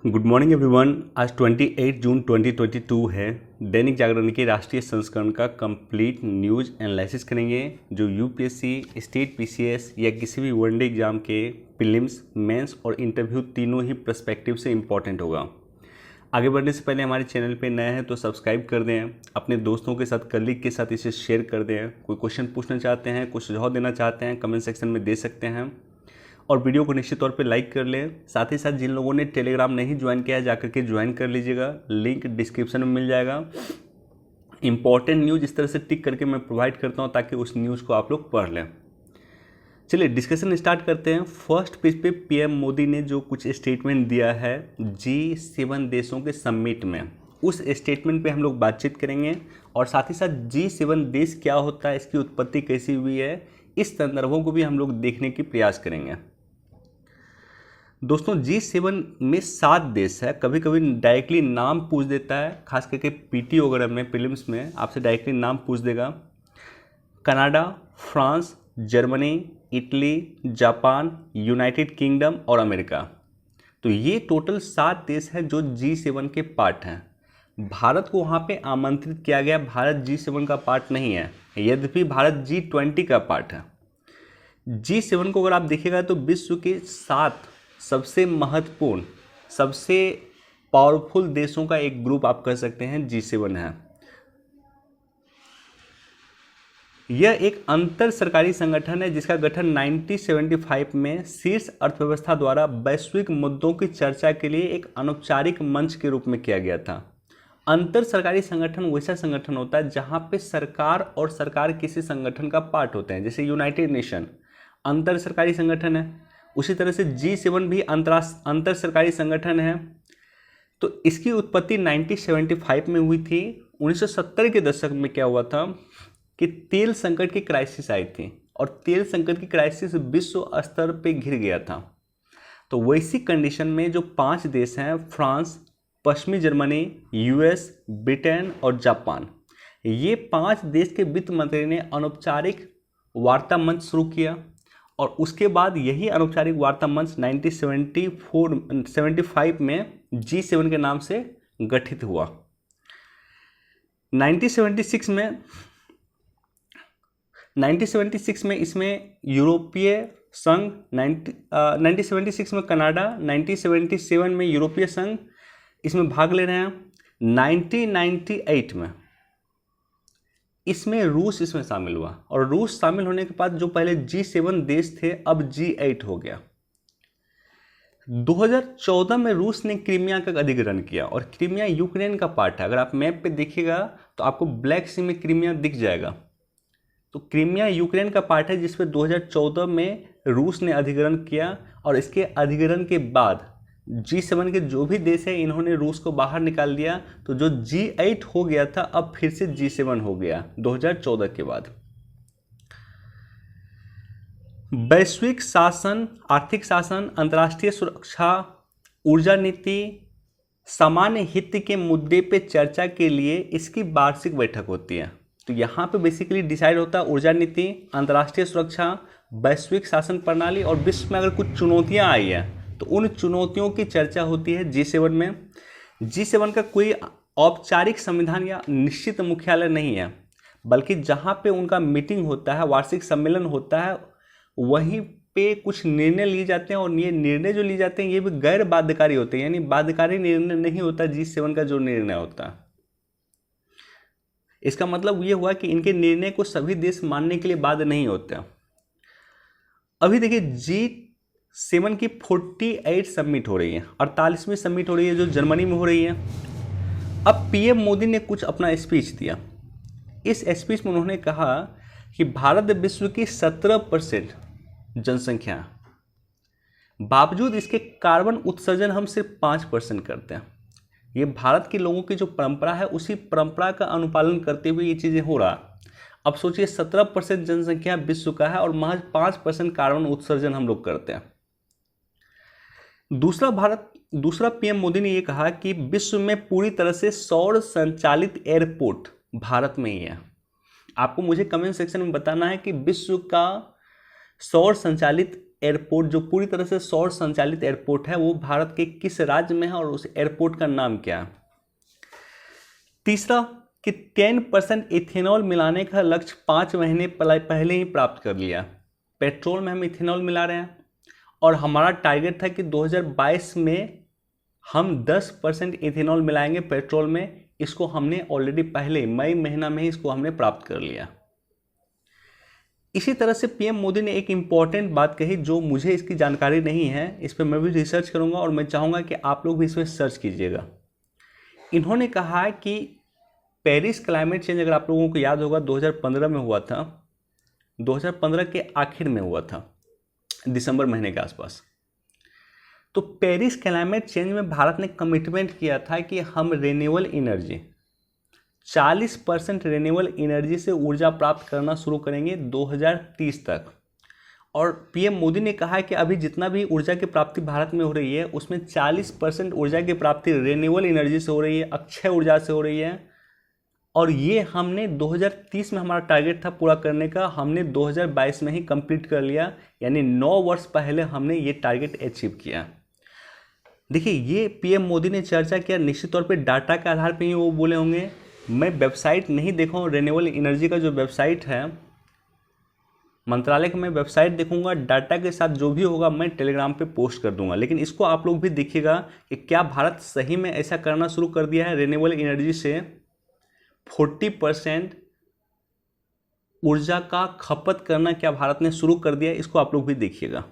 Good morning everyone. आज 28 जून 2022 है। दैनिक जागरण के राष्ट्रीय संस्करण का कंप्लीट न्यूज़ एनालिसिस करेंगे जो यूपीएससी, स्टेट पीसीएस या किसी भी वनडे एग्जाम के प्रीलिम्स, मेंस और इंटरव्यू तीनों ही पर्सपेक्टिव से इम्पॉर्टेंट होगा। आगे बढ़ने से पहले हमारे चैनल पे नए हैं तो सब्सक्राइब कर दें, अपने दोस्तों के साथ, कलीग के साथ इसे शेयर कर दें। कोई क्वेश्चन पूछना चाहते हैं, कुछ सुझाव देना चाहते हैं, कमेंट सेक्शन में दे सकते हैं और वीडियो को निश्चित तौर पे लाइक कर लें। साथ ही साथ जिन लोगों ने टेलीग्राम नहीं ज्वाइन किया है जाकर के ज्वाइन कर लीजिएगा, लिंक डिस्क्रिप्शन में मिल जाएगा। इंपॉर्टेंट न्यूज़ इस तरह से टिक करके मैं प्रोवाइड करता हूं ताकि उस न्यूज़ को आप लोग पढ़ लें। चलिए डिस्कशन स्टार्ट करते हैं। फर्स्ट पेज पे पीएम मोदी ने जो कुछ स्टेटमेंट दिया है G7 देशों के समिट में, उस स्टेटमेंट पे हम लोग बातचीत करेंगे और साथ ही साथ G7 देश क्या होता है, इसकी उत्पत्ति कैसी हुई है, इस संदर्भों को भी हम लोग देखने की प्रयास करेंगे। दोस्तों G7 में 7 देश है। कभी कभी डायरेक्टली नाम पूछ देता है, खास करके पीटी वगैरह में, प्रीलिम्स में आपसे डायरेक्टली नाम पूछ देगा। Canada, France, Germany, Italy, Japan, United kingdom और अमेरिका। तो ये टोटल 7 देश हैं जो G7 के पार्ट हैं। भारत को वहाँ पे आमंत्रित किया गया। भारत G7 का पार्ट नहीं है, यद्यपि भारत G20 का पार्ट है। G7 को अगर आप देखिएगा तो विश्व के 7 सबसे महत्वपूर्ण, सबसे पावरफुल देशों का एक ग्रुप आप कह सकते हैं G7 है। यह एक अंतर सरकारी संगठन है जिसका गठन 1975 में शीर्ष अर्थव्यवस्था द्वारा वैश्विक मुद्दों की चर्चा के लिए एक अनौपचारिक मंच के रूप में किया गया था। अंतर सरकारी संगठन वैसा संगठन होता है जहां पे सरकार और सरकार किसी संगठन का पार्ट होते हैं, जैसे यूनाइटेड नेशन अंतर सरकारी संगठन है। उसी तरह से G7 भी अंतर सरकारी संगठन है। तो इसकी उत्पत्ति 1975 में हुई थी। 1970 के दशक में क्या हुआ था कि तेल संकट की क्राइसिस आई थी और तेल संकट की क्राइसिस विश्व स्तर पे घिर गया था। तो वैसी कंडीशन में जो 5 देश हैं, फ्रांस, पश्चिमी जर्मनी, यूएस, ब्रिटेन और जापान, ये 5 देश के वित्त मंत्री ने अनौपचारिक वार्ता मंच शुरू किया और उसके बाद यही अनौपचारिक वार्ता मंच 1975 में G7 के नाम से गठित हुआ। 1976 में इसमें यूरोपीय संघ, 1976 में कनाडा, 1977 में यूरोपीय संघ इसमें भाग ले रहे हैं। 1998 में इसमें रूस इसमें शामिल हुआ और रूस शामिल होने के बाद जो पहले G7 देश थे अब G8 हो गया। 2014 में रूस ने क्रीमिया का अधिग्रहण किया और क्रीमिया यूक्रेन का पार्ट है। अगर आप मैप पे देखिएगा तो आपको ब्लैक सी में क्रीमिया दिख जाएगा। तो क्रीमिया यूक्रेन का पार्ट है जिस पे 2014 में रूस ने अधिग्रहण किया और इसके अधिग्रहण के बाद G7 के जो भी देश है इन्होंने रूस को बाहर निकाल दिया। तो जो G8 हो गया था अब फिर से G7 हो गया 2014 के बाद। वैश्विक शासन, आर्थिक शासन, अंतर्राष्ट्रीय सुरक्षा, ऊर्जा नीति, सामान्य हित के मुद्दे पे चर्चा के लिए इसकी वार्षिक बैठक होती है। तो यहाँ पे बेसिकली डिसाइड होता है ऊर्जा नीति, अंतर्राष्ट्रीय सुरक्षा, वैश्विक शासन प्रणाली और विश्व में अगर कुछ चुनौतियाँ आई हैं तो उन चुनौतियों की चर्चा होती है G7 में। G7 का कोई औपचारिक संविधान या निश्चित मुख्यालय नहीं है, बल्कि जहाँ पे उनका मीटिंग होता है, वार्षिक सम्मेलन होता है, वहीं पे कुछ निर्णय लिए जाते हैं और ये निर्णय जो लिए जाते हैं ये भी गैर बाध्यकारी होते हैं, यानी बाध्यकारी निर्णय नहीं होता G7 का जो निर्णय होता है। इसका मतलब ये हुआ कि इनके निर्णय को सभी देश मानने के लिए बाध्य नहीं होते। अभी देखिए G7 की 48 समिट हो रही है, 48वीं समिट हो रही है जो जर्मनी में हो रही है। अब पीएम मोदी ने कुछ अपना स्पीच दिया। इस स्पीच में उन्होंने कहा कि भारत विश्व की 17% जनसंख्या, बावजूद इसके कार्बन उत्सर्जन हम सिर्फ 5% करते हैं। ये भारत के लोगों की जो परंपरा है उसी परंपरा का अनुपालन करते हुए ये चीज़ें हो रहा। अब सोचिए 17% जनसंख्या विश्व का है और महज 5% कार्बन उत्सर्जन हम लोग करते हैं। दूसरा पीएम मोदी ने यह कहा कि विश्व में पूरी तरह से सौर संचालित एयरपोर्ट भारत में ही है। आपको मुझे कमेंट सेक्शन में बताना है कि विश्व का सौर संचालित एयरपोर्ट जो पूरी तरह से सौर संचालित एयरपोर्ट है वो भारत के किस राज्य में है और उस एयरपोर्ट का नाम क्या है। तीसरा कि 10% इथेनॉल मिलाने का लक्ष्य 5 महीने पहले ही प्राप्त कर लिया। पेट्रोल में हम इथेनॉल मिला रहे हैं और हमारा टारगेट था कि 2022 में हम 10% इथेनॉल मिलाएंगे पेट्रोल में। इसको हमने ऑलरेडी पहले मई महीना में ही इसको हमने प्राप्त कर लिया। इसी तरह से पीएम मोदी ने एक इम्पॉर्टेंट बात कही जो मुझे इसकी जानकारी नहीं है, इस पर मैं भी रिसर्च करूंगा और मैं चाहूँगा कि आप लोग भी इस पर सर्च कीजिएगा। इन्होंने कहा कि पेरिस क्लाइमेट चेंज, अगर आप लोगों को याद होगा, 2015 में हुआ था, 2015 के आखिर में हुआ था, दिसंबर महीने के आसपास। तो पेरिस क्लाइमेट चेंज में भारत ने कमिटमेंट किया था कि हम रिन्यूएबल एनर्जी 40% रिन्यूएबल एनर्जी से ऊर्जा प्राप्त करना शुरू करेंगे 2030 तक। और पीएम मोदी ने कहा है कि अभी जितना भी ऊर्जा की प्राप्ति भारत में हो रही है उसमें 40% ऊर्जा की प्राप्ति रिन्यूएबल एनर्जी से हो रही है, अक्षय ऊर्जा से हो रही है। और ये हमने 2030 में हमारा टारगेट था पूरा करने का, हमने 2022 में ही कंप्लीट कर लिया, यानी 9 वर्ष पहले हमने ये टारगेट अचीव किया। देखिए, ये पीएम मोदी ने चर्चा किया, निश्चित तौर पे डाटा के आधार पे ही वो बोले होंगे। मैं वेबसाइट नहीं देखा हूँ, रिन्यूएबल एनर्जी का जो वेबसाइट है मंत्रालय का, मैं वेबसाइट देखूंगा, डाटा के साथ जो भी होगा मैं टेलीग्राम पे पोस्ट कर दूंगा। लेकिन इसको आप लोग भी देखिएगा कि क्या भारत सही में ऐसा करना शुरू कर दिया है, रिन्यूएबल एनर्जी से 40% ऊर्जा का खपत करना क्या भारत ने शुरू कर दिया, इसको आप लोग भी देखिएगा।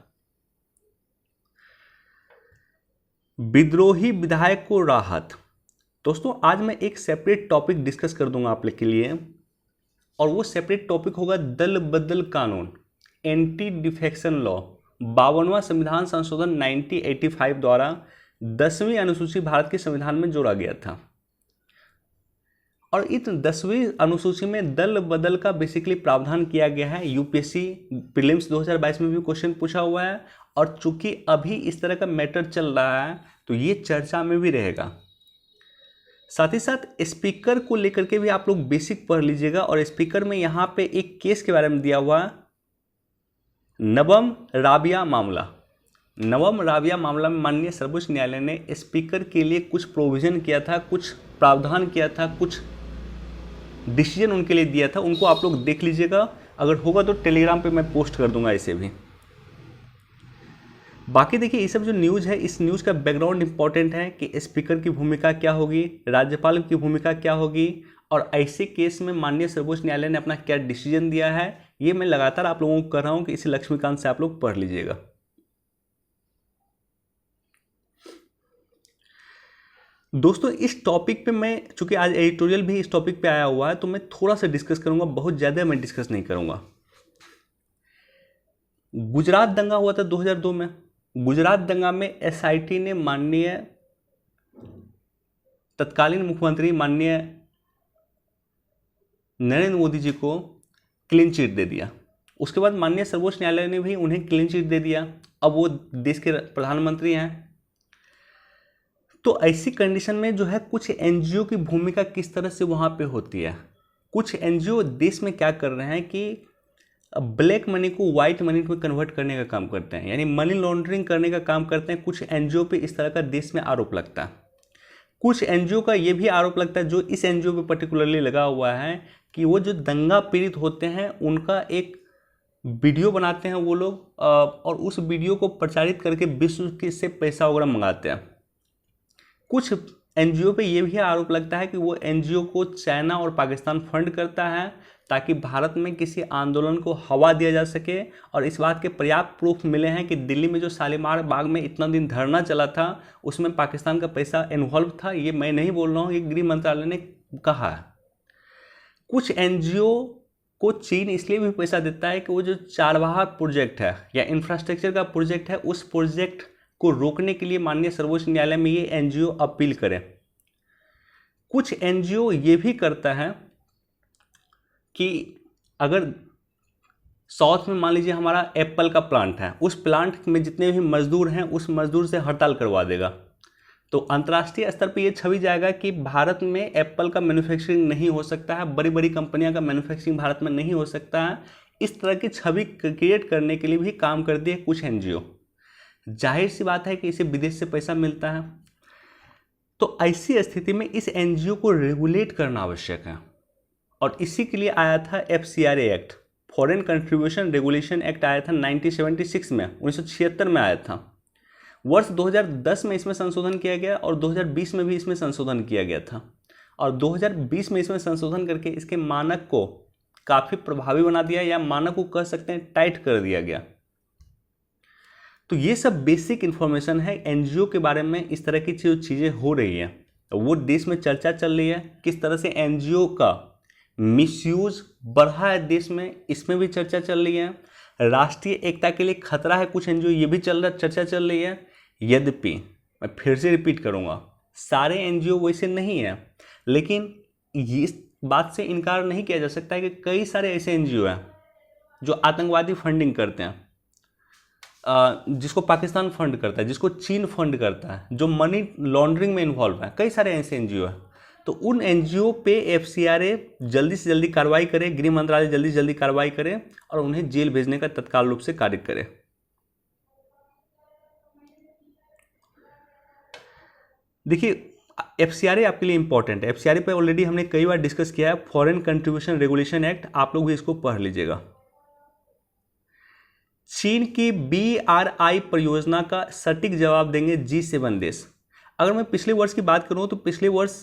विद्रोही विधायक को राहत। दोस्तों, आज मैं एक सेपरेट टॉपिक डिस्कस कर दूंगा आप लोग के लिए, और वो सेपरेट टॉपिक होगा दल बदल कानून, एंटी डिफेक्शन लॉ। 52वां संविधान संशोधन 1985 द्वारा 10वीं अनुसूची भारत के संविधान में जोड़ा गया था। और इस 10वीं अनुसूची में दल बदल का बेसिकली प्रावधान किया गया है। यूपीएससी प्रीलिम्स 2022 में भी क्वेश्चन पूछा हुआ है, और चूंकि अभी इस तरह का मैटर चल रहा है तो ये चर्चा में भी रहेगा। साथ ही साथ स्पीकर को लेकर के भी आप लोग बेसिक पढ़ लीजिएगा। और स्पीकर में यहाँ पे एक केस के बारे में दिया हुआ, नवम राबिया मामला। नवम राबिया मामला में माननीय सर्वोच्च न्यायालय ने स्पीकर के लिए कुछ प्रोविजन किया था, कुछ प्रावधान किया था, कुछ डिसीजन उनके लिए दिया था। उनको आप लोग देख लीजिएगा, अगर होगा तो टेलीग्राम पे मैं पोस्ट कर दूंगा इसे भी। बाकी देखिए, ये सब जो न्यूज़ है, इस न्यूज़ का बैकग्राउंड इंपॉर्टेंट है कि स्पीकर की भूमिका क्या होगी, राज्यपाल की भूमिका क्या होगी, और ऐसे केस में माननीय सर्वोच्च न्यायालय ने अपना क्या डिसीजन दिया है। ये मैं लगातार आप लोगों को कर रहा हूँ कि इसे लक्ष्मीकांत से आप लोग पढ़ लीजिएगा। दोस्तों, इस टॉपिक पे मैं, चूंकि आज एडिटोरियल भी इस टॉपिक पे आया हुआ है, तो मैं थोड़ा सा डिस्कस करूंगा, बहुत ज़्यादा मैं डिस्कस नहीं करूंगा। गुजरात दंगा हुआ था 2002 में। गुजरात दंगा में एसआईटी ने माननीय तत्कालीन मुख्यमंत्री माननीय नरेंद्र मोदी जी को क्लीन चिट दे दिया। उसके बाद माननीय सर्वोच्च न्यायालय ने भी उन्हें क्लीन चिट दे दिया। अब वो देश के प्रधानमंत्री हैं। तो ऐसी कंडीशन में जो है, कुछ एनजीओ की भूमिका किस तरह से वहाँ पे होती है। कुछ एनजीओ देश में क्या कर रहे हैं कि ब्लैक मनी को वाइट मनी में कन्वर्ट करने का काम करते हैं, यानी मनी लॉन्ड्रिंग करने का काम करते हैं। कुछ एनजीओ पे इस तरह का देश में आरोप लगता है। कुछ एनजीओ का ये भी आरोप लगता है, जो इस एनजीओ पे पर्टिकुलरली लगा हुआ है, कि वो जो दंगा पीड़ित होते हैं उनका एक वीडियो बनाते हैं वो लोग, और उस वीडियो को प्रचारित करके विश्व के से पैसा वगैरह मंगाते हैं। कुछ एनजीओ पे ये भी आरोप लगता है कि वो एनजीओ को चाइना और पाकिस्तान फंड करता है ताकि भारत में किसी आंदोलन को हवा दिया जा सके। और इस बात के पर्याप्त प्रूफ मिले हैं कि दिल्ली में जो शालीमार बाग में इतना दिन धरना चला था उसमें पाकिस्तान का पैसा इन्वॉल्व था। ये मैं नहीं बोल रहा हूँ, ये गृह मंत्रालय ने कहा है। कुछ एनजीओ को चीन इसलिए भी पैसा देता है कि वो जो चारवाहा प्रोजेक्ट है या इंफ्रास्ट्रक्चर का प्रोजेक्ट है, उस प्रोजेक्ट को रोकने के लिए माननीय सर्वोच्च न्यायालय में ये एनजीओ अपील करे। कुछ एनजीओ ये भी करता है कि अगर साउथ में मान लीजिए हमारा एप्पल का प्लांट है, उस प्लांट में जितने भी मजदूर हैं उस मजदूर से हड़ताल करवा देगा, तो अंतर्राष्ट्रीय स्तर पर यह छवि जाएगा कि भारत में एप्पल का मैन्युफैक्चरिंग नहीं हो सकता है, बड़ी बड़ी कंपनियां का मैन्युफैक्चरिंग भारत में नहीं हो सकता है। इस तरह की छवि क्रिएट करने के लिए भी काम करती है कुछ एनजीओ। जाहिर सी बात है कि इसे विदेश से पैसा मिलता है, तो ऐसी स्थिति में इस एनजीओ को रेगुलेट करना आवश्यक है। और इसी के लिए आया था FCRA act, foreign contribution regulation act आया था 1976 में, 1976 में आया था। वर्ष 2010 में इसमें संशोधन किया गया और 2020 में भी इसमें संशोधन किया गया था। और 2020 में इसमें संशोधन करके इसके मानक को काफ़ी प्रभावी बना दिया, या मानक को कह सकते हैं टाइट कर दिया गया। तो ये सब बेसिक इन्फॉर्मेशन है एनजीओ के बारे में। इस तरह की जो चीज़ें हो रही है वो देश में चर्चा चल रही है, किस तरह से एनजीओ का मिसयूज बढ़ा है देश में, इसमें भी चर्चा चल रही है। राष्ट्रीय एकता के लिए खतरा है कुछ एनजीओ, ये भी चर्चा चल रही है। यद्यपि मैं फिर से रिपीट करूंगा, सारे एनजीओ वैसे नहीं है, लेकिन इस बात से इनकार नहीं किया जा सकता है कि कई सारे ऐसे एनजीओ हैं जो आतंकवादी फंडिंग करते हैं, जिसको पाकिस्तान फंड करता है, जिसको चीन फंड करता है, जो मनी लॉन्ड्रिंग में इन्वॉल्व है। कई सारे ऐसे एनजीओ हैं। तो उन एनजीओ पे FCRA जल्दी से जल्दी कार्रवाई करे, गृह मंत्रालय जल्दी से जल्दी कार्रवाई करे और उन्हें जेल भेजने का तत्काल रूप से कार्य करे। देखिए, FCRA आपके लिए इंपॉर्टेंट है। FCRA पे ऑलरेडी हमने कई बार डिस्कस किया है, फॉरेन कंट्रीब्यूशन रेगुलेशन एक्ट, आप लोग भी इसको पढ़ लीजिएगा। चीन की BRI परियोजना का सटीक जवाब देंगे G7 देश। अगर मैं पिछले वर्ष की बात करूं तो पिछले वर्ष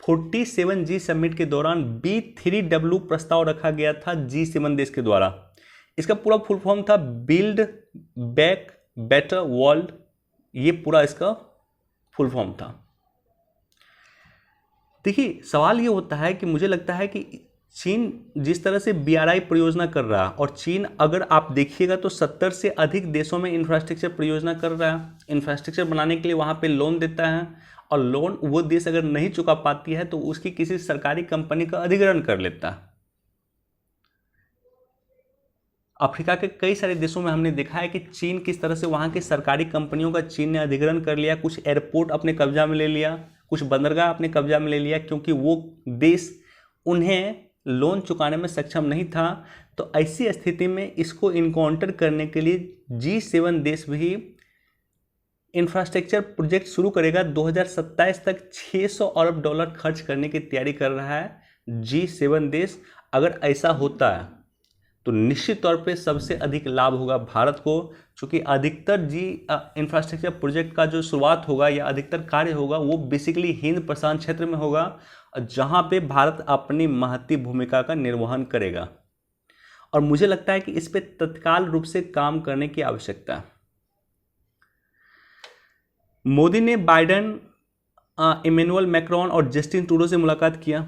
47G समिट के दौरान B3W प्रस्ताव रखा गया था G7 देश के द्वारा। इसका पूरा फुल फॉर्म था बिल्ड बैक बेटर वर्ल्ड, ये पूरा इसका फुल फॉर्म था। देखिए, सवाल ये होता है कि मुझे लगता है कि चीन जिस तरह से BRI परियोजना कर रहा है, और चीन अगर आप देखिएगा तो 70 से अधिक देशों में इंफ्रास्ट्रक्चर परियोजना कर रहा है। इंफ्रास्ट्रक्चर बनाने के लिए वहाँ पे लोन देता है, और लोन वो देश अगर नहीं चुका पाती है तो उसकी किसी सरकारी कंपनी का अधिग्रहण कर लेता है। अफ्रीका के कई सारे देशों में हमने देखा है कि चीन किस तरह से वहाँ की सरकारी कंपनियों का चीन ने अधिग्रहण कर लिया, कुछ एयरपोर्ट अपने कब्जा में ले लिया, कुछ बंदरगाह अपने कब्जा में ले लिया, क्योंकि वो देश उन्हें लोन चुकाने में सक्षम नहीं था। तो ऐसी स्थिति में इसको इनकाउंटर करने के लिए G7 देश भी इंफ्रास्ट्रक्चर प्रोजेक्ट शुरू करेगा। 2027 तक $600 अरब खर्च करने की तैयारी कर रहा है G7 देश। अगर ऐसा होता है तो निश्चित तौर पे सबसे अधिक लाभ होगा भारत को, क्योंकि अधिकतर इंफ्रास्ट्रक्चर प्रोजेक्ट का जो शुरुआत होगा या अधिकतर कार्य होगा वो बेसिकली हिंद प्रशांत क्षेत्र में होगा, जहां पे भारत अपनी महती भूमिका का निर्वहन करेगा। और मुझे लगता है कि इस पे तत्काल रूप से काम करने की आवश्यकता है। मोदी ने बाइडेन, इमैनुअल मैक्रोन और जस्टिन ट्रूडो से मुलाकात किया।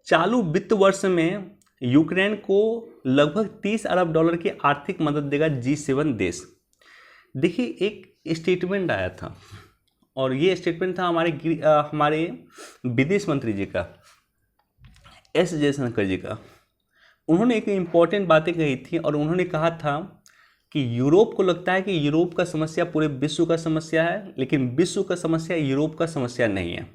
चालू वित्त वर्ष में यूक्रेन को लगभग $30 अरब की आर्थिक मदद देगा G7 देश। देखिए, एक स्टेटमेंट आया था, और ये स्टेटमेंट था हमारे विदेश मंत्री जी का, S जयशंकर जी का। उन्होंने एक इम्पॉर्टेंट बातें कही थी, और उन्होंने कहा था कि यूरोप को लगता है कि यूरोप का समस्या पूरे विश्व का समस्या है, लेकिन विश्व का समस्या यूरोप का समस्या नहीं है।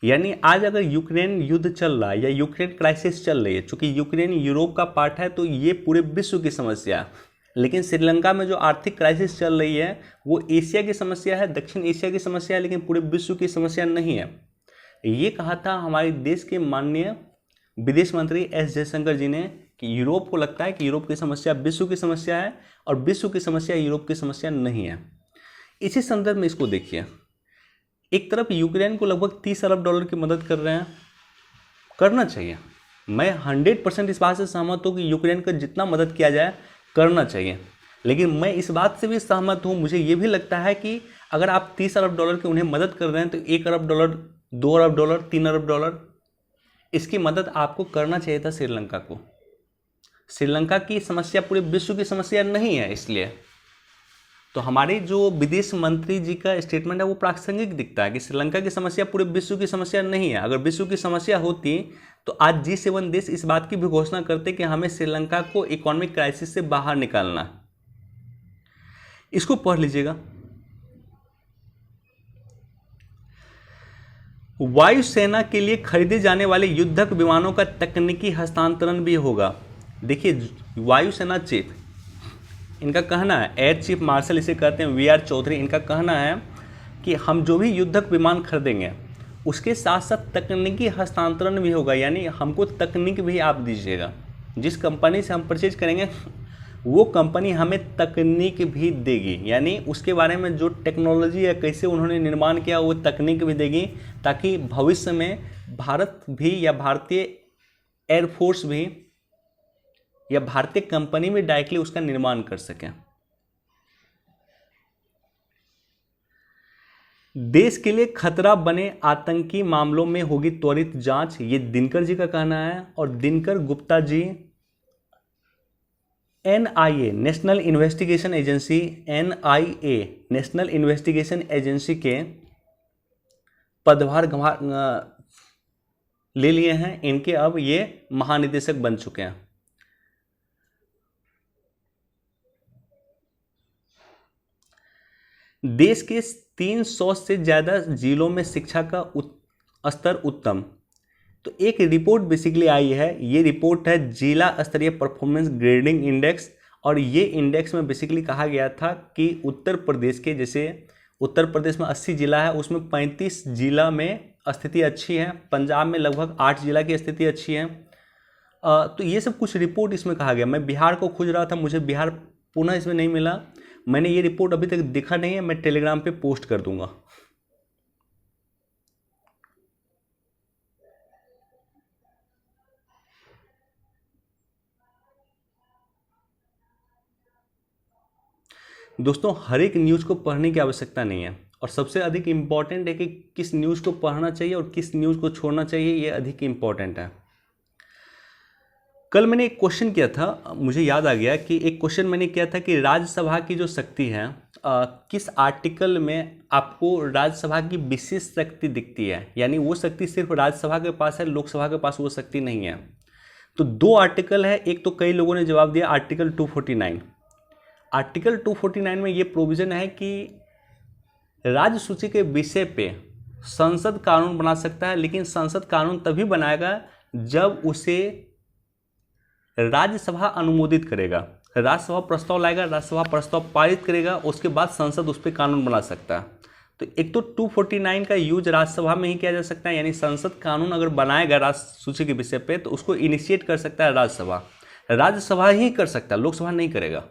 यानी आज अगर यूक्रेन युद्ध चल रहा है या यूक्रेन क्राइसिस चल रही है, चूंकि यूक्रेन यूरोप का पार्ट है, तो ये पूरे विश्व की समस्या है। लेकिन श्रीलंका में जो आर्थिक क्राइसिस चल रही है वो एशिया की समस्या है, दक्षिण एशिया की समस्या है, लेकिन पूरे विश्व की समस्या नहीं है। ये कहा था हमारे देश के माननीय विदेश मंत्री S जयशंकर जी ने, कि यूरोप को लगता है कि यूरोप की समस्या विश्व की समस्या है और विश्व की समस्या यूरोप की समस्या नहीं है। इसी संदर्भ में इसको देखिए, एक तरफ यूक्रेन को लगभग $30 अरब की मदद कर रहे हैं, करना चाहिए। मैं 100% इस बात से सहमत हूँ कि यूक्रेन को जितना मदद किया जाए करना चाहिए, लेकिन मैं इस बात से भी सहमत हूँ, मुझे ये भी लगता है कि अगर आप $30 अरब की उन्हें मदद कर रहे हैं तो $1 अरब, $2 अरब, $3 अरब इसकी मदद आपको करना चाहिए था श्रीलंका को। श्रीलंका की समस्या पूरे विश्व की समस्या नहीं है, इसलिए तो हमारे जो विदेश मंत्री जी का स्टेटमेंट है वो प्रासंगिक दिखता है कि श्रीलंका की समस्या पूरे विश्व की समस्या नहीं है। अगर विश्व की समस्या होती तो आज G7 देश इस बात की भी घोषणा करते कि हमें श्रीलंका को इकोनॉमिक क्राइसिस से बाहर निकालना है। इसको पढ़ लीजिएगा। वायुसेना के लिए खरीदे जाने वाले युद्धक विमानों का तकनीकी हस्तांतरण भी होगा। देखिए, वायुसेना चीफ, इनका कहना है, एयर चीफ मार्शल इसे कहते हैं, वी आर चौधरी, इनका कहना है कि हम जो भी युद्धक विमान खरीदेंगे उसके साथ साथ तकनीकी हस्तांतरण भी होगा, यानी हमको तकनीक भी आप दीजिएगा। जिस कंपनी से हम परचेज करेंगे वो कंपनी हमें तकनीक भी देगी, यानी उसके बारे में जो टेक्नोलॉजी है, कैसे उन्होंने निर्माण किया, वो तकनीक भी देगी, ताकि भविष्य में भारत भी या भारतीय एयरफोर्स भी या भारतीय कंपनी में डायरेक्टली उसका निर्माण कर सकें। देश के लिए खतरा बने आतंकी मामलों में होगी त्वरित जांच, ये दिनकर जी का कहना है। और Dinkar Gupta ji NIA, national investigation agency, NIA national investigation agency के पदभार ले लिए हैं। इनके अब ये महानिदेशक बन चुके हैं। देश के 300 से ज़्यादा जिलों में शिक्षा का स्तर उत्तम। तो एक रिपोर्ट बेसिकली आई है, ये रिपोर्ट है जिला स्तरीय परफॉर्मेंस ग्रेडिंग इंडेक्स, और ये इंडेक्स में बेसिकली कहा गया था कि उत्तर प्रदेश के, जैसे उत्तर प्रदेश में 80 जिला है, उसमें 35 जिला में स्थिति अच्छी है, पंजाब में लगभग 8 जिला की स्थिति अच्छी है। तो ये सब कुछ रिपोर्ट इसमें कहा गया। मैं बिहार को खोज रहा था, मुझे बिहार पुनः इसमें नहीं मिला। मैंने ये रिपोर्ट अभी तक दिखा नहीं है, मैं टेलीग्राम पे पोस्ट कर दूंगा। दोस्तों, हर एक न्यूज़ को पढ़ने की आवश्यकता नहीं है, और सबसे अधिक इम्पॉर्टेंट है कि किस न्यूज़ को पढ़ना चाहिए और किस न्यूज़ को छोड़ना चाहिए, ये अधिक इम्पॉर्टेंट है। कल मैंने एक क्वेश्चन किया था, मुझे याद आ गया कि एक क्वेश्चन मैंने किया था कि राज्यसभा की जो शक्ति है, किस आर्टिकल में आपको राज्यसभा की विशेष शक्ति दिखती है, यानी वो शक्ति सिर्फ राज्यसभा के पास है, लोकसभा के पास वो शक्ति नहीं है। तो दो आर्टिकल है, एक तो कई लोगों ने जवाब दिया आर्टिकल 249। आर्टिकल 249 में ये प्रोविजन है कि राज्य सूची के विषय पे संसद कानून बना सकता है, लेकिन संसद कानून तभी बनाएगा जब उसे राज्यसभा अनुमोदित करेगा। राज्यसभा प्रस्ताव लाएगा, राज्यसभा प्रस्ताव पारित करेगा, उसके बाद संसद उस पर कानून बना सकता है। तो एक तो 249 का यूज राज्यसभा में ही किया जा सकता है, यानी संसद कानून अगर बनाएगा राज्य सूची के विषय पे तो उसको इनिशिएट कर सकता है राज्यसभा, राज्यसभा ही कर सकता है, लोकसभा नहीं करेगा।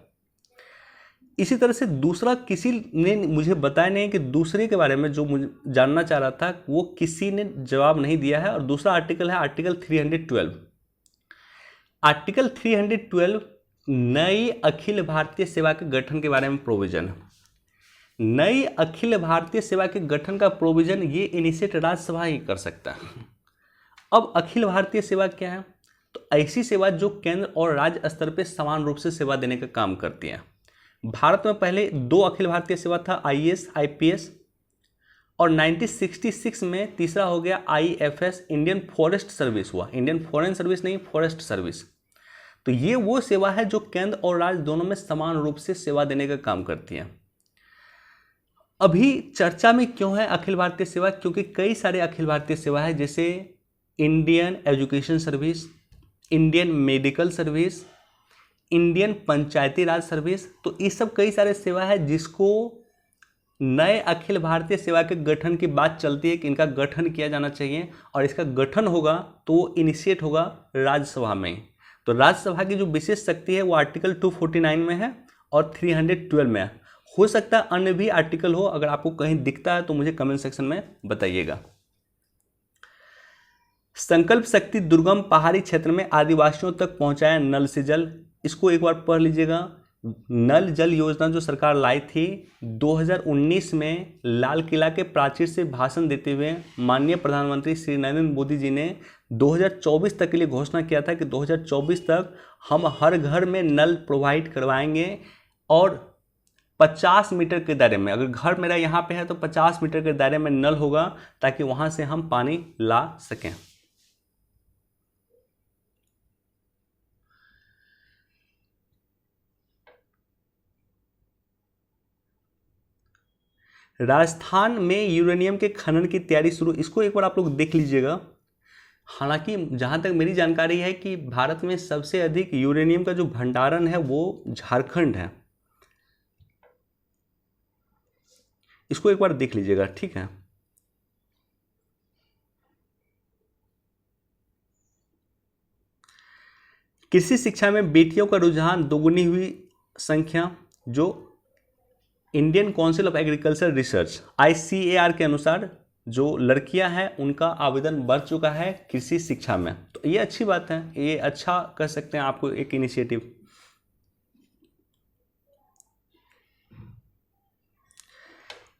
इसी तरह से दूसरा, किसी ने मुझे बताया नहीं कि दूसरे के बारे में जो मुझे जानना चाह रहा था वो किसी ने जवाब नहीं दिया है। और दूसरा आर्टिकल है आर्टिकल 312। आर्टिकल 312 नई अखिल भारतीय सेवा के गठन के बारे में प्रोविजन है। नई अखिल भारतीय सेवा के गठन का प्रोविजन ये इनिशिएट राज्यसभा ही कर सकता है। अब अखिल भारतीय सेवा क्या है? तो ऐसी सेवा जो केंद्र और राज्य स्तर पर समान रूप से सेवा देने का काम करती है। भारत में पहले 2 अखिल भारतीय सेवा था, आईएएस, आईपीएस, और 1966 में तीसरा हो गया आईएफएस, इंडियन फॉरेस्ट सर्विस हुआ। इंडियन फॉरेन सर्विस नहीं, फॉरेस्ट सर्विस। तो ये वो सेवा है जो केंद्र और राज्य दोनों में समान रूप से सेवा देने का काम करती है। अभी चर्चा में क्यों है अखिल भारतीय सेवा? क्योंकि कई सारे अखिल भारतीय सेवा है, जैसे Indian education service, Indian medical service, Indian Panchayati Raj service. तो ये सब कई सारे सेवा है जिसको नए अखिल भारतीय सेवा के गठन की बात चलती है कि इनका गठन किया जाना चाहिए, और इसका गठन होगा तो इनिशिएट होगा राज्यसभा में। तो राज्यसभा की जो विशेष शक्ति है वो आर्टिकल 249 में है और 312 में है। हो सकता है अन्य भी आर्टिकल हो, अगर आपको कहीं दिखता है तो मुझे कमेंट सेक्शन में बताइएगा। संकल्प शक्ति दुर्गम पहाड़ी क्षेत्र में आदिवासियों तक पहुंचाया नल से जल। इसको एक बार पढ़ लीजिएगा। नल जल योजना जो सरकार लाई थी 2019 में, लाल किला के प्राचीर से भाषण देते हुए माननीय प्रधानमंत्री श्री नरेंद्र मोदी जी ने 2024 तक के लिए घोषणा किया था कि 2024 तक हम हर घर में नल प्रोवाइड करवाएंगे, और 50 मीटर के दायरे में, अगर घर मेरा यहाँ पे है तो 50 मीटर के दायरे में नल होगा, ताकि वहाँ से हम पानी ला सकें। राजस्थान में यूरेनियम के खनन की तैयारी शुरू, इसको एक बार आप लोग देख लीजिएगा। हालांकि जहाँ तक मेरी जानकारी है कि भारत में सबसे अधिक यूरेनियम का जो भंडारण है वो झारखंड है। इसको एक बार देख लीजिएगा, ठीक है। कृषि शिक्षा में बेटियों का रुझान दोगुनी हुई संख्या, जो Indian council of agriculture research ICAR के अनुसार जो लड़कियां हैं उनका आवेदन बढ़ चुका है कृषि शिक्षा में। तो ये अच्छी बात है, ये अच्छा कह सकते हैं आपको एक इनिशिएटिव।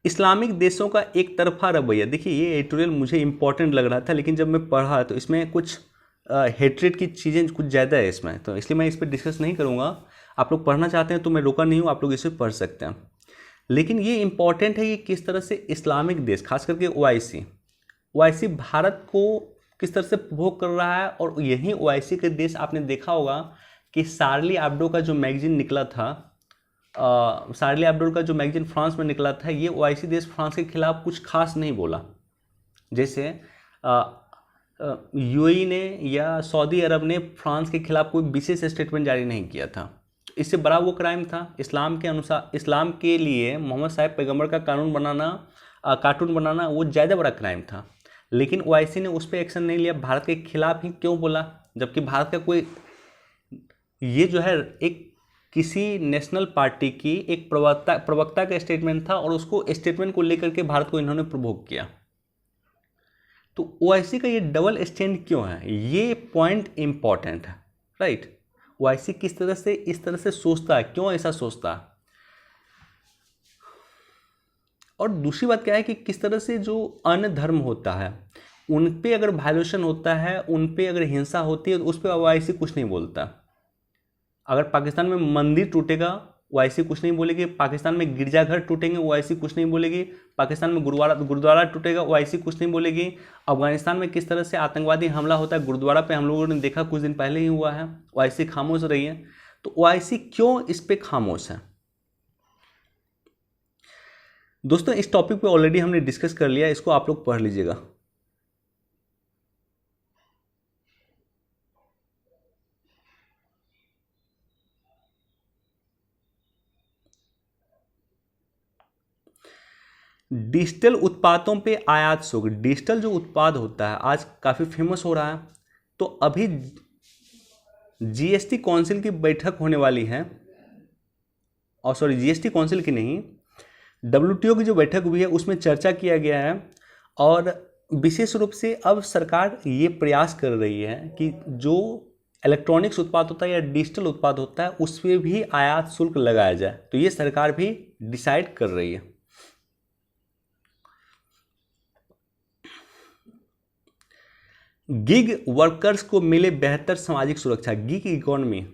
इस्लामिक देशों का एक तरफा रवैया, देखिए ये एडिटोरियल मुझे इंपॉर्टेंट लग रहा था, लेकिन जब मैं पढ़ा तो इसमें कुछ हेट्रेड की चीज़ें कुछ ज़्यादा है इसमें, तो इसलिए मैं इस पर डिस्कस नहीं करूँगा। आप लोग पढ़ना चाहते हैं तो मैं रोका नहीं हूँ, आप लोग इसे पढ़ सकते हैं। लेकिन ये इंपॉर्टेंट है कि किस तरह से इस्लामिक देश, खास करके OIC भारत को किस तरह से प्रभोग कर रहा है। और यही OIC के देश, आपने देखा होगा कि शार्ली एब्डो का जो मैगजीन निकला था, शार्ली एब्डो का जो मैगजीन फ्रांस में निकला था, ये OIC देश फ्रांस के खिलाफ कुछ खास नहीं बोला। जैसे UAE ने या सऊदी अरब ने फ्रांस के खिलाफ कोई विशेष स्टेटमेंट जारी नहीं किया था। इससे बड़ा वो क्राइम था। इस्लाम के अनुसार, इस्लाम के लिए मोहम्मद साहब पैगंबर का कार्टून बनाना वो ज़्यादा बड़ा क्राइम था। लेकिन OIC ने उस पर एक्शन नहीं लिया, भारत के खिलाफ ही क्यों बोला, जबकि भारत का कोई, ये जो है एक किसी नेशनल पार्टी की एक प्रवक्ता का स्टेटमेंट था, और उसको स्टेटमेंट को लेकर के भारत को इन्होंने प्रवोक किया। तो OIC का ये डबल स्टैंड क्यों है, ये पॉइंट इंपॉर्टेंट है, राइट। OIC किस तरह से इस तरह से सोचता है, क्यों ऐसा सोचता है। और दूसरी बात क्या है कि किस तरह से जो अन्य धर्म होता है उन पे अगर वायलेशन होता है, उन पे अगर हिंसा होती है तो उस पर OIC कुछ नहीं बोलता। अगर पाकिस्तान में मंदिर टूटेगा OIC कुछ नहीं बोलेगी, पाकिस्तान में गिरजाघर टूटेंगे OIC कुछ नहीं बोलेगी, पाकिस्तान में गुरुद्वारा टूटेगा OIC कुछ नहीं बोलेगी। अफगानिस्तान में किस तरह से आतंकवादी हमला होता है गुरुद्वारा पे, हम लोगों ने देखा कुछ दिन पहले ही हुआ है, OIC खामोश रही है। तो OIC क्यों इस पे खामोश है। दोस्तों इस टॉपिक पे ऑलरेडी हमने डिस्कस कर लिया, इसको आप लोग पढ़ लीजिएगा। डिजिटल उत्पादों पे आयात शुल्क, डिजिटल जो उत्पाद होता है आज काफ़ी फेमस हो रहा है। तो अभी GST काउंसिल की बैठक होने वाली है, और सॉरी GST काउंसिल की नहीं, WTO की जो बैठक हुई है उसमें चर्चा किया गया है। और विशेष रूप से अब सरकार ये प्रयास कर रही है कि जो इलेक्ट्रॉनिक्स उत्पाद होता है या डिजिटल उत्पाद होता है उस पर भी आयात शुल्क लगाया जाए। तो ये सरकार भी डिसाइड कर रही है। गिग वर्कर्स को मिले बेहतर सामाजिक सुरक्षा, गिग इकोनॉमी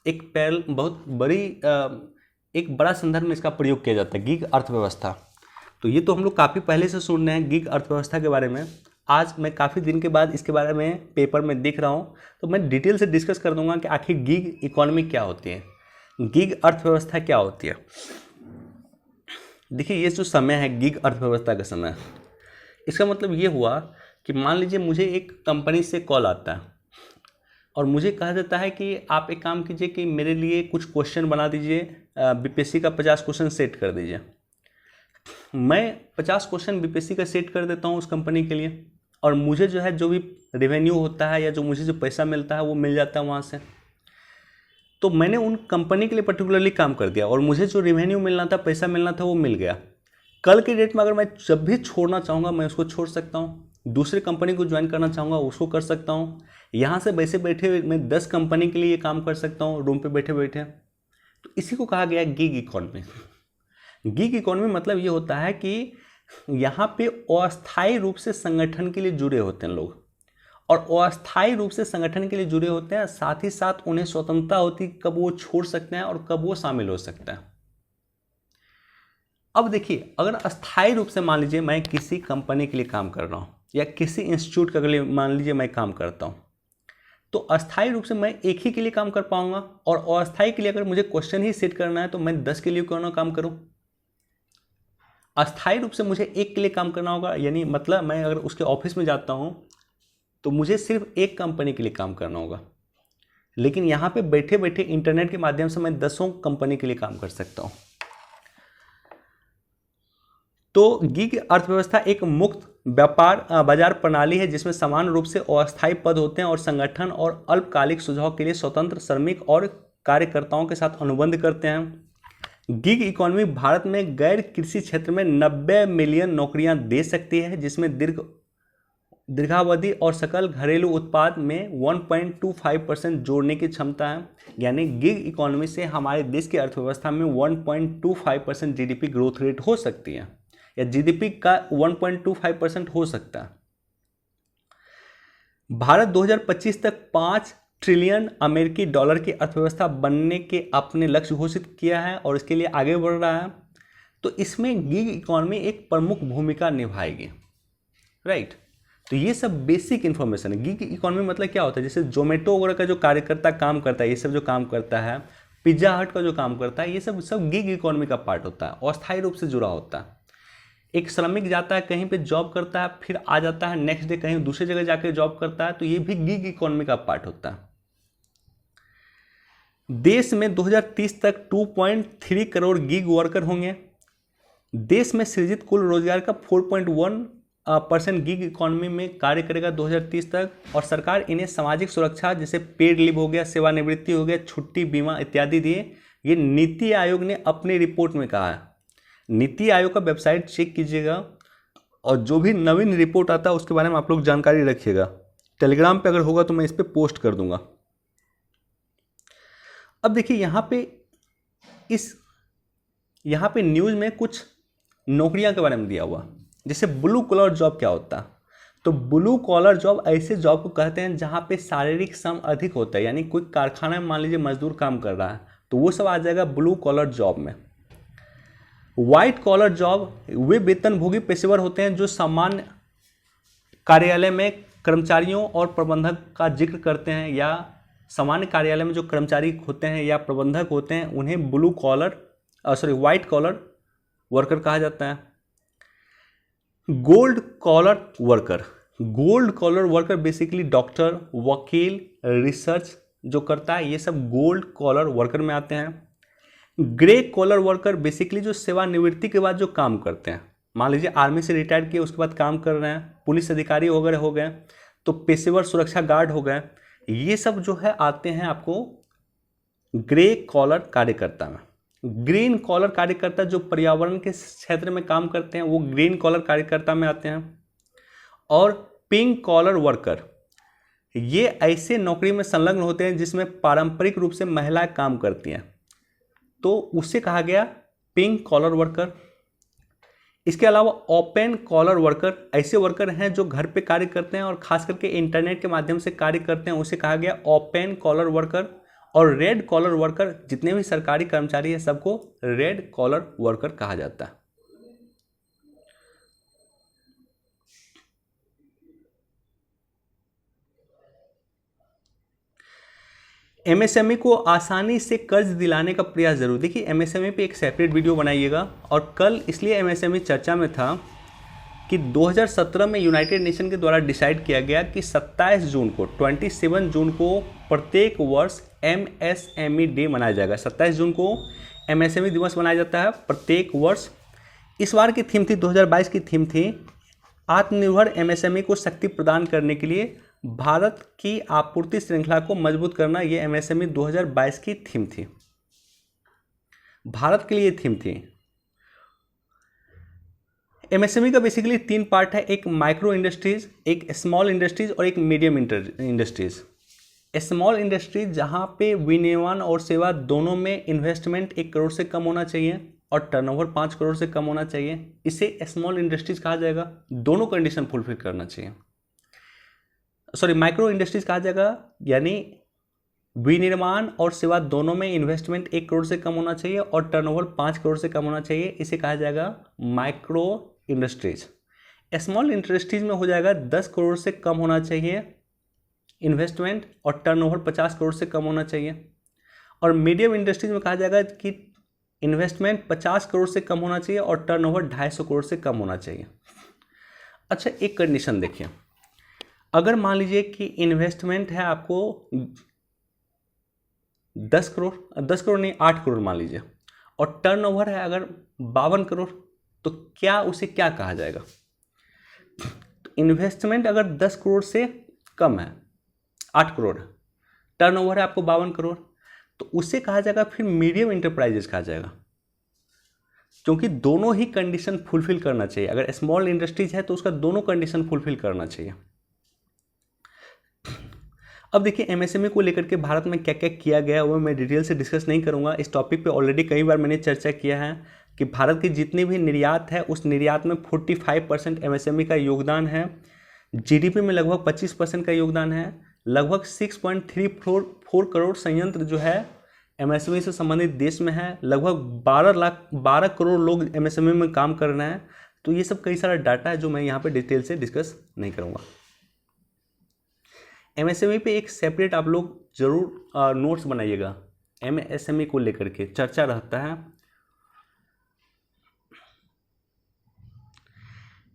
एक बहुत बड़ी एक बड़ा संदर्भ में इसका प्रयोग किया जाता है, गिग अर्थव्यवस्था। तो ये तो हम लोग काफ़ी पहले से सुन रहे हैं गिग अर्थव्यवस्था के बारे में। आज मैं काफ़ी दिन के बाद इसके बारे में पेपर में देख रहा हूँ, तो मैं डिटेल से डिस्कस कर दूंगा कि आखिर गिग इकोनॉमी क्या होती है, गिग अर्थव्यवस्था क्या होती है। देखिए ये जो समय है गिग अर्थव्यवस्था का समय, इसका मतलब ये हुआ कि मान लीजिए मुझे एक कंपनी से कॉल आता है और मुझे कहा जाता है कि आप एक काम कीजिए कि मेरे लिए कुछ क्वेश्चन बना दीजिए, BPSC का 50 क्वेश्चन सेट कर दीजिए। मैं 50 क्वेश्चन BPSC का सेट कर देता हूँ उस कंपनी के लिए, और मुझे जो है जो भी रेवेन्यू होता है या जो मुझे जो पैसा मिलता है वो मिल जाता है वहाँ से। तो मैंने उन कंपनी के लिए पर्टिकुलरली काम कर दिया और मुझे जो रेवेन्यू मिलना था, पैसा मिलना था, वो मिल गया। कल के डेट में अगर मैं जब भी छोड़ना चाहूँगा मैं उसको छोड़ सकता हूँ, दूसरे कंपनी को ज्वाइन करना चाहूँगा उसको कर सकता हूँ। यहाँ से वैसे बैठे मैं 10 कंपनी के लिए काम कर सकता हूँ रूम पे बैठे बैठे। तो इसी को कहा गया गिग इकोनॉमी। गिग इकोनॉमी मतलब ये होता है कि यहाँ पे अस्थायी रूप से संगठन के लिए जुड़े होते हैं लोग, और अस्थायी रूप से संगठन के लिए जुड़े होते हैं, साथ ही साथ उन्हें स्वतंत्रता होती कब वो छोड़ सकते हैं और कब वो शामिल हो सकते हैं। अब देखिए अगर अस्थायी रूप से मान लीजिए मैं किसी कंपनी के लिए काम कर रहा हूँ या किसी इंस्टीट्यूट के लिए मान लीजिए मैं काम करता हूँ, तो अस्थायी रूप से मैं एक ही के लिए काम कर पाऊंगा, और अस्थायी के लिए अगर मुझे क्वेश्चन ही सेट करना है तो मैं 10 के लिए क्यों ना काम करूँ। अस्थायी रूप से मुझे एक के लिए काम करना होगा, यानी मतलब मैं अगर उसके ऑफिस में जाता हूँ तो मुझे सिर्फ एक कंपनी के लिए काम करना होगा, लेकिन यहाँ पे बैठे बैठे इंटरनेट के माध्यम से मैं 10 कंपनी के लिए काम कर सकता हूँ। तो गिग अर्थव्यवस्था एक मुक्त व्यापार बाजार प्रणाली है जिसमें समान रूप से अस्थायी पद होते हैं और संगठन और अल्पकालिक सुझाव के लिए स्वतंत्र श्रमिक और कार्यकर्ताओं के साथ अनुबंध करते हैं। गिग इकोनॉमी भारत में गैर कृषि क्षेत्र में 90 मिलियन नौकरियां दे सकती है, जिसमें दीर्घावधि और सकल घरेलू उत्पाद में 1.25% जोड़ने की क्षमता है। यानी गिग इकोनॉमी से हमारे देश की अर्थव्यवस्था में 1.25% जीडीपी ग्रोथ रेट हो सकती है, या जीडीपी का 1.25% हो सकता है। भारत 2025 तक 5 ट्रिलियन अमेरिकी डॉलर की अर्थव्यवस्था बनने के अपने लक्ष्य घोषित किया है और इसके लिए आगे बढ़ रहा है। तो इसमें गिग इकोनॉमी एक प्रमुख भूमिका निभाएगी, राइट। तो ये सब बेसिक इंफॉर्मेशन है। गिग इकोनॉमी मतलब क्या होता है, जैसे जोमेटो वगैरह का जो कार्यकर्ता काम करता है, ये सब जो काम करता है, पिज्जा हट का जो काम करता है, ये सब गिग इकोनॉमी का पार्ट होता है और अस्थायी रूप से जुड़ा होता है। एक श्रमिक जाता है कहीं पे जॉब करता है, फिर आ जाता है नेक्स्ट डे कहीं दूसरी जगह जाके जॉब करता है, तो ये भी गिग इकोनॉमी का पार्ट होता है। देश में 2030 तक 2.3 करोड़ गिग वर्कर होंगे। देश में सृजित कुल रोजगार का 4.1% गिग इकोनॉमी में कार्य करेगा 2030 तक, और सरकार इन्हें सामाजिक सुरक्षा जैसे पेड लीव हो गया, सेवानिवृत्ति हो गया, छुट्टी, बीमा इत्यादि दिए। ये नीति आयोग ने अपनी रिपोर्ट में कहा है। नीति आयोग का वेबसाइट चेक कीजिएगा और जो भी नवीन रिपोर्ट आता है उसके बारे में आप लोग जानकारी रखिएगा। टेलीग्राम पे अगर होगा तो मैं इस पे पोस्ट कर दूंगा। अब देखिए यहाँ पे न्यूज़ में कुछ नौकरियां के बारे में दिया हुआ, जैसे ब्लू कॉलर जॉब क्या होता है। तो ब्लू कॉलर जॉब ऐसे जॉब को कहते हैं जहाँ पे शारीरिक श्रम अधिक होता है, यानी कोई कारखाना में मान लीजिए मजदूर काम कर रहा है तो वो सब आ जाएगा ब्लू कॉलर जॉब में। व्हाइट कॉलर जॉब वे वेतनभोगी पेशेवर होते हैं जो सामान्य कार्यालय में कर्मचारियों और प्रबंधक का जिक्र करते हैं, या सामान्य कार्यालय में जो कर्मचारी होते हैं या प्रबंधक होते हैं उन्हें व्हाइट कॉलर वर्कर कहा जाता है। Gold collar worker basically doctor, वकील, रिसर्च जो करता है, ये सब गोल्ड कॉलर वर्कर में आते हैं। ग्रे कॉलर वर्कर बेसिकली जो सेवानिवृत्ति के बाद जो काम करते हैं, मान लीजिए आर्मी से रिटायर किए उसके बाद काम कर रहे हैं, पुलिस अधिकारी वगैरह हो गए, तो पेशेवर सुरक्षा गार्ड हो गए, ये सब जो है आते हैं आपको ग्रे कॉलर कार्यकर्ता में। ग्रीन कॉलर कार्यकर्ता जो पर्यावरण के क्षेत्र में काम करते हैं वो ग्रीन कॉलर कार्यकर्ता में आते हैं। और पिंक कॉलर वर्कर ये ऐसे नौकरी में संलग्न होते हैं जिसमें पारंपरिक रूप से महिलाएं काम करती हैं, तो उससे कहा गया पिंक कॉलर वर्कर। इसके अलावा ओपन कॉलर वर्कर ऐसे वर्कर हैं जो घर पे कार्य करते हैं और खास करके इंटरनेट के माध्यम से कार्य करते हैं, उसे कहा गया ओपन कॉलर वर्कर। और रेड कॉलर वर्कर जितने भी सरकारी कर्मचारी हैं सबको रेड कॉलर वर्कर कहा जाता है। एमएसएमई को आसानी से कर्ज दिलाने का प्रयास जरूर। देखिए एमएसएमई पे एक सेपरेट वीडियो बनाइएगा, और कल इसलिए एमएसएमई चर्चा में था कि 2017 में यूनाइटेड नेशन के द्वारा डिसाइड किया गया कि 27 जून को प्रत्येक वर्ष एमएसएमई डे मनाया जाएगा। 27 जून को एमएसएमई दिवस मनाया जाता है प्रत्येक वर्ष। इस बार की थीम थी, 2022 की थीम थी आत्मनिर्भर एमएसएमई को शक्ति प्रदान करने के लिए भारत की आपूर्ति श्रृंखला को मजबूत करना। ये एमएसएमई 2022 की थीम थी, भारत के लिए थीम थी। एमएसएमई का बेसिकली 3 पार्ट है, एक माइक्रो इंडस्ट्रीज, एक स्मॉल इंडस्ट्रीज और एक मीडियम इंडस्ट्रीज। स्मॉल इंडस्ट्रीज जहाँ पे विनिर्माण और सेवा दोनों में इन्वेस्टमेंट 1 करोड़ से कम होना चाहिए और टर्नओवर 5 करोड़ से कम होना चाहिए, इसे स्मॉल इंडस्ट्रीज कहा जाएगा। दोनों कंडीशन फुलफिल करना चाहिए। माइक्रो इंडस्ट्रीज कहा जाएगा, यानी विनिर्माण और सेवा दोनों में इन्वेस्टमेंट 1 करोड़ से कम होना चाहिए और टर्नओवर 5 करोड़ से कम होना चाहिए, इसे कहा जाएगा माइक्रो इंडस्ट्रीज। स्मॉल इंडस्ट्रीज में हो जाएगा 10 करोड़ से कम होना चाहिए इन्वेस्टमेंट और टर्नओवर 50 करोड़ से कम होना चाहिए। और मीडियम इंडस्ट्रीज में कहा जाएगा कि इन्वेस्टमेंट 50 करोड़ से कम होना चाहिए और टर्नओवर 250 करोड़ से कम होना चाहिए। अच्छा, एक कंडीशन देखिए, अगर मान लीजिए कि इन्वेस्टमेंट है आपको 10 करोड़ नहीं 8 करोड़ मान लीजिए, और टर्नओवर है अगर 52 करोड़, तो क्या उसे क्या कहा जाएगा? तो इन्वेस्टमेंट अगर 10 करोड़ से कम है, 8 करोड़, टर्नओवर है आपको 52 करोड़, तो उसे कहा जाएगा फिर मीडियम इंटरप्राइजेस कहा जाएगा, क्योंकि दोनों ही कंडीशन फुलफिल करना चाहिए। अगर स्मॉल इंडस्ट्रीज है तो उसका दोनों कंडीशन फुलफिल करना चाहिए। अब देखिए, एमएसएमई को लेकर के भारत में क्या क्या किया गया वो मैं डिटेल से डिस्कस नहीं करूंगा। इस टॉपिक पे ऑलरेडी कई बार मैंने चर्चा किया है कि भारत की जितनी भी निर्यात है उस निर्यात में 45% एमएसएमई का योगदान है। जीडीपी में लगभग 25% का योगदान है। लगभग 6.34 करोड़ संयंत्र जो है एमएसएमई से संबंधित देश में है। लगभग 12 करोड़ लोग एमएसएमई में काम कर रहे हैं। तो ये सब कई सारा डाटा है जो मैं यहाँ पे डिटेल से डिस्कस नहीं करूँगा। एमएसएमई पे एक सेपरेट आप लोग जरूर नोट्स बनाइएगा, एमएसएमई को लेकर के चर्चा रहता है।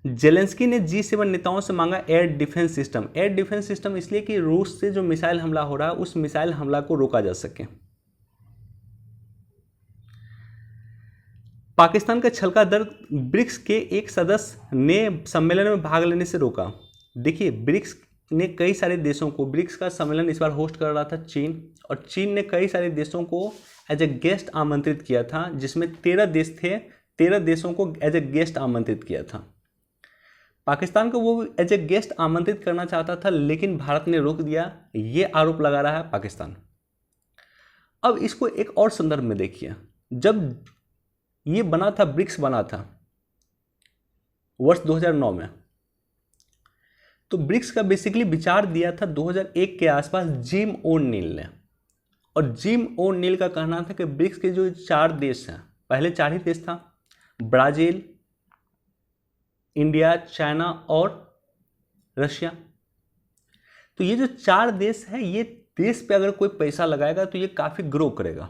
जेलेंस्की ने G7 नेताओं से मांगा air defence system. Air defence system इसलिए कि रूस से जो मिसाइल हमला हो रहा है उस मिसाइल हमला को रोका जा सके। पाकिस्तान का छलका दर्द ब्रिक्स के एक सदस्य ने सम्मेलन में भाग लेने से रोका। देखिए, ब्रिक्स ने कई सारे देशों को, ब्रिक्स का सम्मेलन इस बार होस्ट कर रहा था चीन, और चीन ने कई सारे देशों को एज ए गेस्ट आमंत्रित किया था, जिसमें 13 देश थे। 13 देशों को एज ए गेस्ट आमंत्रित किया था। पाकिस्तान को वो एज ए गेस्ट आमंत्रित करना चाहता था, लेकिन भारत ने रोक दिया। ये आरोप लगा रहा है पाकिस्तान। अब इसको एक और संदर्भ में देखिए, जब ये बना था, ब्रिक्स बना था वर्ष 2009 में, तो ब्रिक्स का बेसिकली विचार दिया था 2001 के आसपास जिम ओ'नील ने। और जिम ओ'नील का कहना था कि ब्रिक्स के जो 4 देश हैं, पहले 4 ही देश था, ब्राजील, इंडिया, चाइना और रशिया, तो ये जो 4 देश है, ये देश पे अगर कोई पैसा लगाएगा तो ये काफ़ी ग्रो करेगा।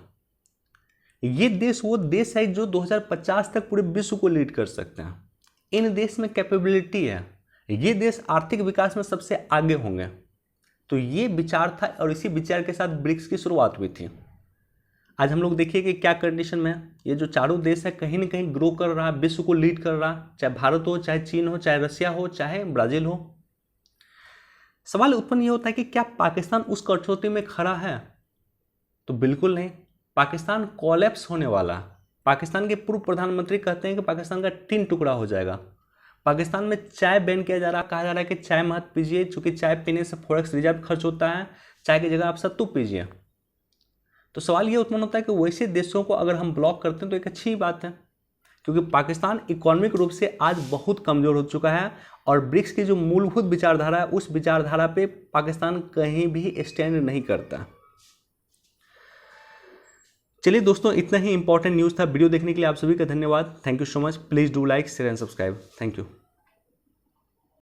ये देश वो देश है जो 2050 तक पूरे विश्व को लीड कर सकते हैं। इन देश में कैपेबिलिटी है, ये देश आर्थिक विकास में सबसे आगे होंगे। तो ये विचार था और इसी विचार के साथ ब्रिक्स की शुरुआत हुई थी। आज हम लोग देखिए कि क्या कंडीशन में है। ये जो चारों देश है कहीं ना कहीं ग्रो कर रहा है, विश्व को लीड कर रहा है, चाहे भारत हो, चाहे चीन हो, चाहे रशिया हो, चाहे ब्राजील हो। सवाल उत्पन्न ये होता है कि क्या पाकिस्तान उस कठौती में खड़ा है? तो बिल्कुल नहीं। पाकिस्तान कोलैप्स होने वाला है। पाकिस्तान के पूर्व प्रधानमंत्री कहते हैं कि पाकिस्तान का 3 टुकड़ा हो जाएगा। पाकिस्तान में चाय बैन किया जा रहा है, कहा जा रहा है कि चाय मत पीजिए, चूंकि चाय पीने से फॉरेक्स रिजर्व खर्च होता है, चाय की जगह आप सत्तू पीजिए। तो सवाल ये उत्पन्न होता है कि वैसे देशों को अगर हम ब्लॉक करते हैं तो एक अच्छी बात है, क्योंकि पाकिस्तान इकोनॉमिक रूप से आज बहुत कमज़ोर हो चुका है और ब्रिक्स की जो मूलभूत विचारधारा है उस विचारधारा पे पाकिस्तान कहीं भी स्टैंड नहीं करता। चलिए दोस्तों, इतना ही इंपॉर्टेंट न्यूज़ था। वीडियो देखने के लिए आप सभी का धन्यवाद। Thank you so much. Please do like, share and subscribe. Thank you.